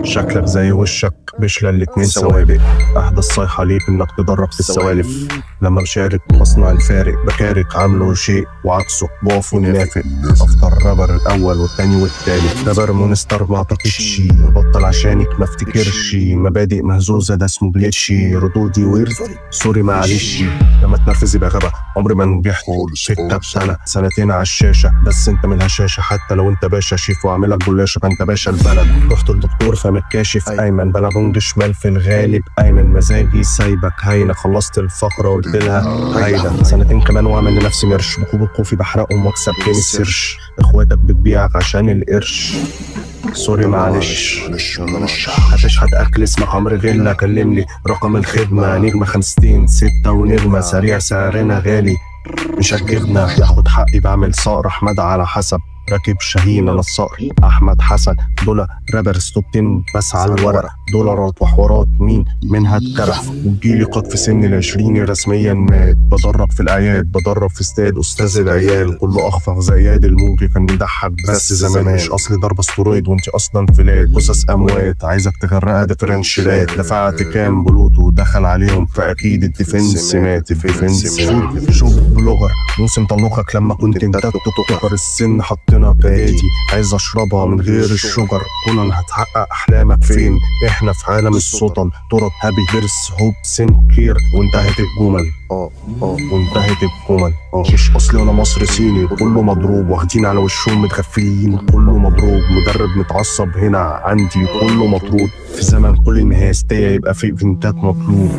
شكلك زي وشك بشلة الاتنين سوابق. احدى الصيحة ليك انك تدرب في السوالف. لما بشارك بصنع الفارق، بكارك عامله شيء وعكسه بقف ونافق. افضل رابر الاول والتاني والتالت. رابر مونستر ما اعتقدش بطل عشانك ما افتكرش. مبادئ مهزوزة ده اسمه جليتشي. ردودي ورد سوري معلش. لما تنرفز يبقى غبا. عمري ما نجحت سكة بسنة سنتين على الشاشة، بس انت من الهشاشة. حتى لو انت باشا شيف وعاملك جلاشة فانت باشا البلد. رحت للدكتور فمتكاشف ايمن بلغونج شمال في الغالب. ايمن مزاجي سايبك هاينة. خلصت الفقرة قلت لها هايلة. سنتين كمان واعمل لنفسي مرش. بكوب الكوفي بحرقهم واكسب تاني السيرش. اخواتك بتبيعك عشان القرش. سوري معلش. هتشحت اكل اسمك عمرو غيلا. كلمني رقم الخدمة نجمة 50 6 ونجمة سريع سعرنا غالي. مش هتجيبنا ياخد حقي بعمل صقر. احمد على حسب راكب شاهين انا الصقر. احمد حسن دول رابر ستوبتين بس على الورق. دولارات وحوارات مين منها اتكرف. وجيلي قد في سن العشرين رسميا مات. بدرب في الاعياد بدرب في استاد استاذ العيال. كله اخفق زياد الموجي كان بيضحك بس زمان. مش اصلي ضربه استرويد وانت اصلا فلات. جثث اموات عايزك تغرقها ديفرنشلات. دفعت كام بلوتو دخل عليهم فاكيد الديفنس مات. ديفنس شوف بلوجر موسم طلوقك لما كنت انت تكبر السن. حطينا بادي عايز اشربها من غير الشجر. كونان هتحقق احلامك فين؟ احنا في عالم السلطان. تراب هابي بيرس هوب سنكير وانتهت الجمل. وانتهت الجمل. مش اصلي ولا مصر صيني. كله مضروب واخدين على وشهم متغفلين. كله مضروب مدرب متعصب هنا عندي. كله مطرود في زمن كل النهاية يبقى في ايفنتات مطلوب.